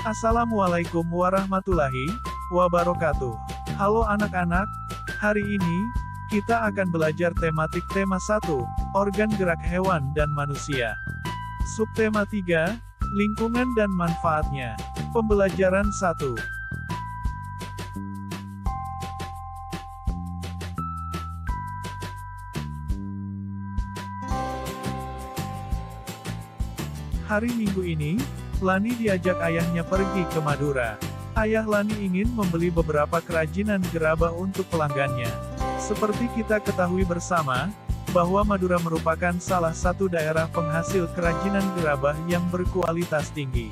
Assalamualaikum warahmatullahi wabarakatuh. Halo anak-anak, hari ini, kita akan belajar tematik tema 1, organ gerak hewan dan manusia. Subtema 3, lingkungan dan manfaatnya. Pembelajaran 1. Hari Minggu ini, Lani diajak ayahnya pergi ke Madura. Ayah Lani ingin membeli beberapa kerajinan gerabah untuk pelanggannya. Seperti kita ketahui bersama, bahwa Madura merupakan salah satu daerah penghasil kerajinan gerabah yang berkualitas tinggi.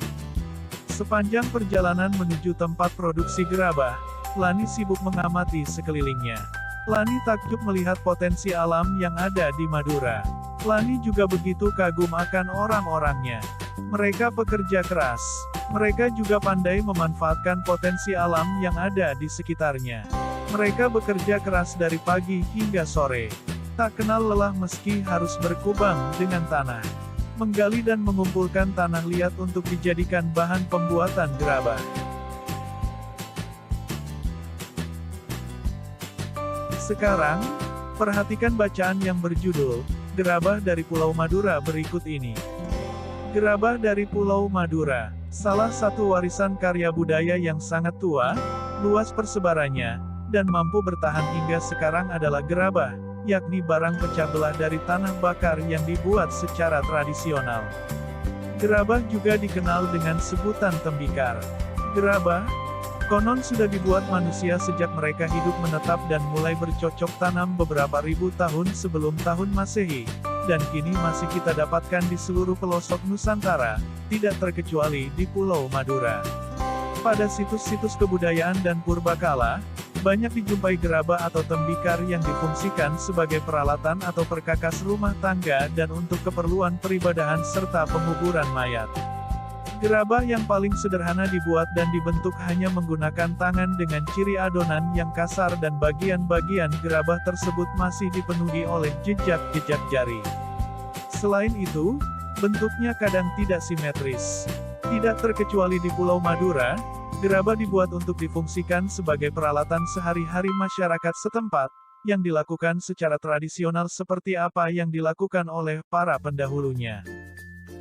Sepanjang perjalanan menuju tempat produksi gerabah, Lani sibuk mengamati sekelilingnya. Lani takjub melihat potensi alam yang ada di Madura. Lani juga begitu kagum akan orang-orangnya. Mereka pekerja keras. Mereka juga pandai memanfaatkan potensi alam yang ada di sekitarnya. Mereka bekerja keras dari pagi hingga sore. Tak kenal lelah meski harus berkubang dengan tanah. Menggali dan mengumpulkan tanah liat untuk dijadikan bahan pembuatan gerabah. Sekarang, perhatikan bacaan yang berjudul, Gerabah dari Pulau Madura berikut ini. Gerabah dari Pulau Madura, salah satu warisan karya budaya yang sangat tua, luas persebarannya, dan mampu bertahan hingga sekarang adalah gerabah, yakni barang pecah belah dari tanah bakar yang dibuat secara tradisional. Gerabah juga dikenal dengan sebutan tembikar. Gerabah, konon sudah dibuat manusia sejak mereka hidup menetap dan mulai bercocok tanam beberapa ribu tahun sebelum tahun Masehi. Dan kini masih kita dapatkan di seluruh pelosok Nusantara, tidak terkecuali di Pulau Madura. Pada situs-situs kebudayaan dan purbakala, banyak dijumpai gerabah atau tembikar yang difungsikan sebagai peralatan atau perkakas rumah tangga dan untuk keperluan peribadahan serta penguburan mayat. Gerabah yang paling sederhana dibuat dan dibentuk hanya menggunakan tangan dengan ciri adonan yang kasar dan bagian-bagian gerabah tersebut masih dipenuhi oleh jejak-jejak jari. Selain itu, bentuknya kadang tidak simetris. Tidak terkecuali di Pulau Madura, gerabah dibuat untuk difungsikan sebagai peralatan sehari-hari masyarakat setempat, yang dilakukan secara tradisional seperti apa yang dilakukan oleh para pendahulunya.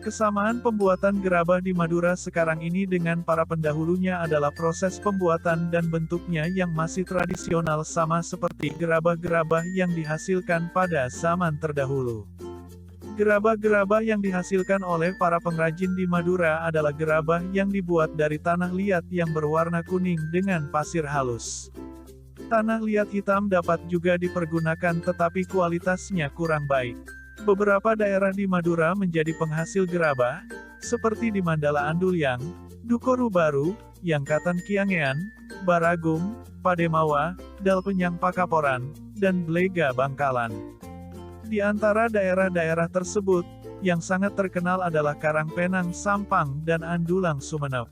Kesamaan pembuatan gerabah di Madura sekarang ini dengan para pendahulunya adalah proses pembuatan dan bentuknya yang masih tradisional sama seperti gerabah-gerabah yang dihasilkan pada zaman terdahulu. Gerabah-gerabah yang dihasilkan oleh para pengrajin di Madura adalah gerabah yang dibuat dari tanah liat yang berwarna kuning dengan pasir halus. Tanah liat hitam dapat juga dipergunakan tetapi kualitasnya kurang baik. Beberapa daerah di Madura menjadi penghasil gerabah, seperti di Mandala Andulyang, Dukoru Baru, Yangkatan Kiangean, Baragung, Pademawa, Dalpenyang Pakaporan, dan Blega Bangkalan. Di antara daerah-daerah tersebut, yang sangat terkenal adalah Karangpenang Sampang dan Andulang Sumeneb.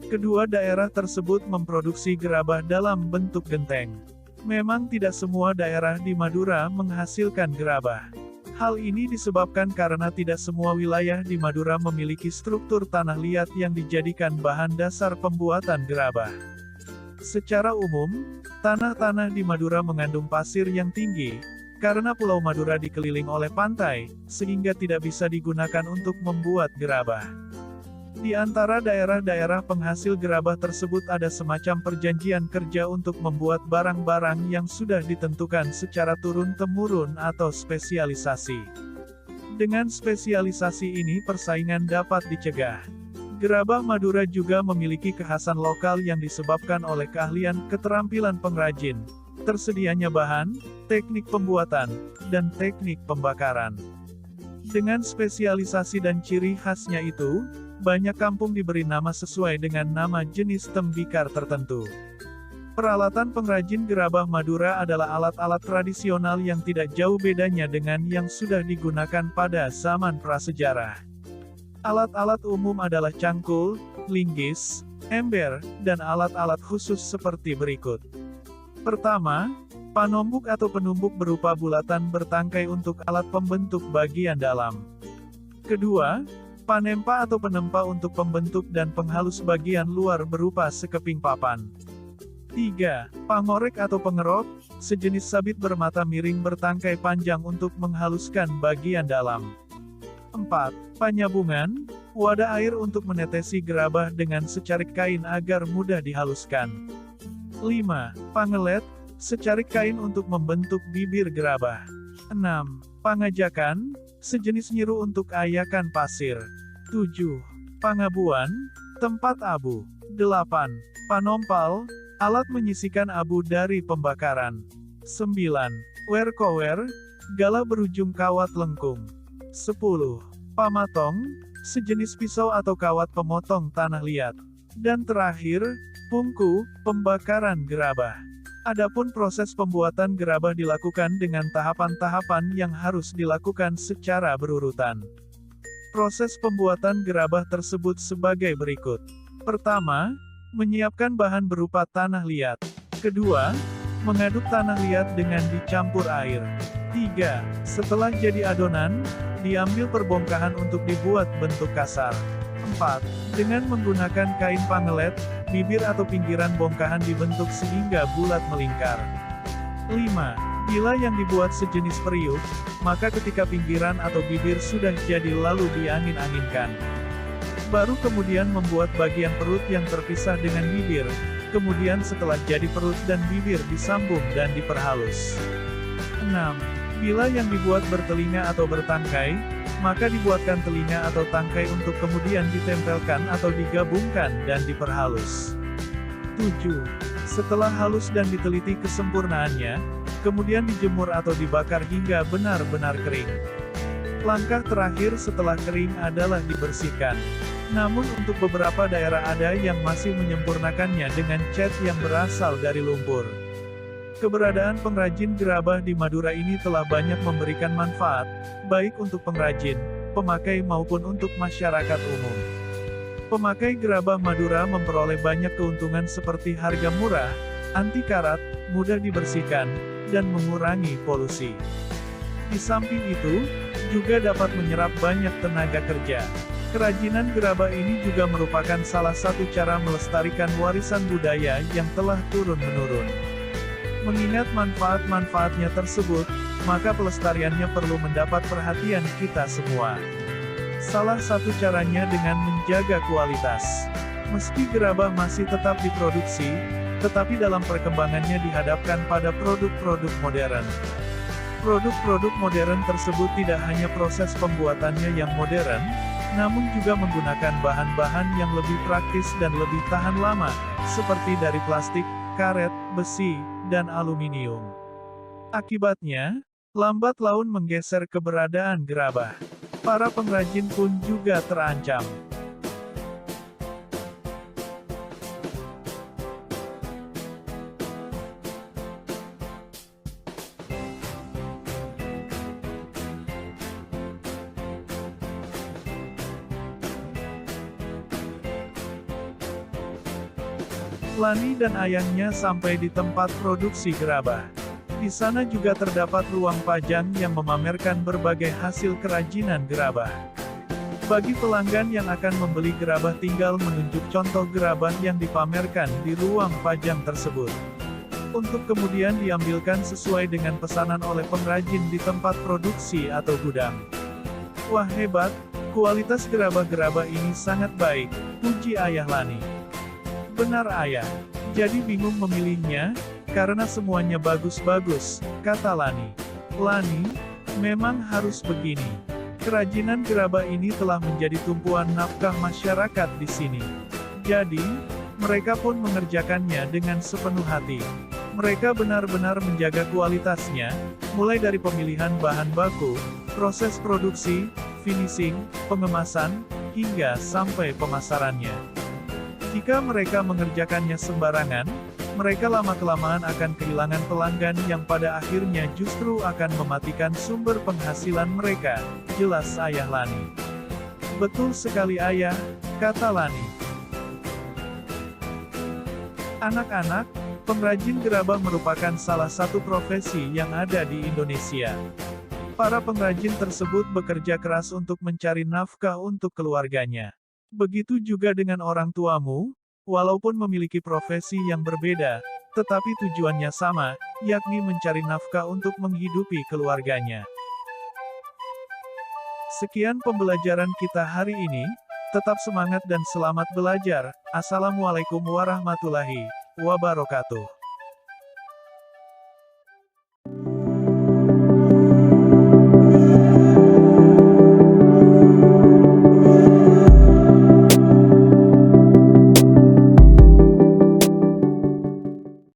Kedua daerah tersebut memproduksi gerabah dalam bentuk genteng. Memang tidak semua daerah di Madura menghasilkan gerabah. Hal ini disebabkan karena tidak semua wilayah di Madura memiliki struktur tanah liat yang dijadikan bahan dasar pembuatan gerabah. Secara umum, tanah-tanah di Madura mengandung pasir yang tinggi, karena Pulau Madura dikeliling oleh pantai, sehingga tidak bisa digunakan untuk membuat gerabah. Di antara daerah-daerah penghasil gerabah tersebut ada semacam perjanjian kerja untuk membuat barang-barang yang sudah ditentukan secara turun-temurun atau spesialisasi. Dengan spesialisasi ini persaingan dapat dicegah. Gerabah Madura juga memiliki kekhasan lokal yang disebabkan oleh keahlian keterampilan pengrajin, tersedianya bahan, teknik pembuatan, dan teknik pembakaran. Dengan spesialisasi dan ciri khasnya itu, banyak kampung diberi nama sesuai dengan nama jenis tembikar tertentu. Peralatan pengrajin gerabah Madura adalah alat-alat tradisional yang tidak jauh bedanya dengan yang sudah digunakan pada zaman prasejarah. Alat-alat umum adalah cangkul, linggis, ember, dan alat-alat khusus seperti berikut. Pertama, panombuk atau penumbuk berupa bulatan bertangkai untuk alat pembentuk bagian dalam. Kedua, Panempa atau penempa untuk pembentuk dan penghalus bagian luar berupa sekeping papan. 3. Pangorek atau pengerok, sejenis sabit bermata miring bertangkai panjang untuk menghaluskan bagian dalam. 4. Panyabungan, wadah air untuk menetesi gerabah dengan secarik kain agar mudah dihaluskan. 5. Pangelet, secarik kain untuk membentuk bibir gerabah. 6. Pangajakan, sejenis nyiru untuk ayakan pasir. 7. Pangabuan, tempat abu. 8. Panompal, alat menyisikan abu dari pembakaran. 9. Werkower, gala berujung kawat lengkung. 10. Pamatong, sejenis pisau atau kawat pemotong tanah liat. Dan terakhir, pungku, pembakaran gerabah. Adapun proses pembuatan gerabah dilakukan dengan tahapan-tahapan yang harus dilakukan secara berurutan. Proses pembuatan gerabah tersebut sebagai berikut. Pertama, menyiapkan bahan berupa tanah liat. Kedua, mengaduk tanah liat dengan dicampur air. 3. Setelah jadi adonan, diambil perbongkahan untuk dibuat bentuk kasar. 4. Dengan menggunakan kain pangelet, bibir atau pinggiran bongkahan dibentuk sehingga bulat melingkar. 5. Bila yang dibuat sejenis periuk, maka ketika pinggiran atau bibir sudah jadi lalu diangin-anginkan. Baru kemudian membuat bagian perut yang terpisah dengan bibir, kemudian setelah jadi perut dan bibir disambung dan diperhalus. 6. Bila yang dibuat bertelinga atau bertangkai, maka dibuatkan telinga atau tangkai untuk kemudian ditempelkan atau digabungkan dan diperhalus. 7. Setelah halus dan diteliti kesempurnaannya, kemudian dijemur atau dibakar hingga benar-benar kering. Langkah terakhir setelah kering adalah dibersihkan. Namun untuk beberapa daerah ada yang masih menyempurnakannya dengan cat yang berasal dari lumpur. Keberadaan pengrajin gerabah di Madura ini telah banyak memberikan manfaat, baik untuk pengrajin, pemakai maupun untuk masyarakat umum. Pemakai gerabah Madura memperoleh banyak keuntungan seperti harga murah, anti karat, mudah dibersihkan, dan mengurangi polusi. Di samping itu, juga dapat menyerap banyak tenaga kerja. Kerajinan gerabah ini juga merupakan salah satu cara melestarikan warisan budaya yang telah turun-menurun. Mengingat manfaat-manfaatnya tersebut, maka pelestariannya perlu mendapat perhatian kita semua. Salah satu caranya dengan menjaga kualitas. Meski gerabah masih tetap diproduksi, tetapi dalam perkembangannya dihadapkan pada produk-produk modern. Produk-produk modern tersebut tidak hanya proses pembuatannya yang modern, namun juga menggunakan bahan-bahan yang lebih praktis dan lebih tahan lama, seperti dari plastik, karet, besi, dan aluminium. Akibatnya, lambat laun menggeser keberadaan gerabah. Para pengrajin pun juga terancam. Lani dan ayahnya sampai di tempat produksi gerabah. Di sana juga terdapat ruang pajang yang memamerkan berbagai hasil kerajinan gerabah. Bagi pelanggan yang akan membeli gerabah tinggal menunjuk contoh gerabah yang dipamerkan di ruang pajang tersebut. Untuk kemudian diambilkan sesuai dengan pesanan oleh pengrajin di tempat produksi atau gudang. Wah hebat, kualitas gerabah-gerabah ini sangat baik, puji ayah Lani. Benar ayah. Jadi bingung memilihnya, karena semuanya bagus-bagus, kata Lani. Lani, memang harus begini. Kerajinan gerabah ini telah menjadi tumpuan nafkah masyarakat di sini. Jadi, mereka pun mengerjakannya dengan sepenuh hati. Mereka benar-benar menjaga kualitasnya, mulai dari pemilihan bahan baku, proses produksi, finishing, pengemasan, hingga sampai pemasarannya. Jika mereka mengerjakannya sembarangan, mereka lama-kelamaan akan kehilangan pelanggan yang pada akhirnya justru akan mematikan sumber penghasilan mereka, jelas ayah Lani. Betul sekali ayah, kata Lani. Anak-anak, pengrajin gerabah merupakan salah satu profesi yang ada di Indonesia. Para pengrajin tersebut bekerja keras untuk mencari nafkah untuk keluarganya. Begitu juga dengan orang tuamu, walaupun memiliki profesi yang berbeda, tetapi tujuannya sama, yakni mencari nafkah untuk menghidupi keluarganya. Sekian pembelajaran kita hari ini. Tetap semangat dan selamat belajar. Assalamualaikum warahmatullahi wabarakatuh.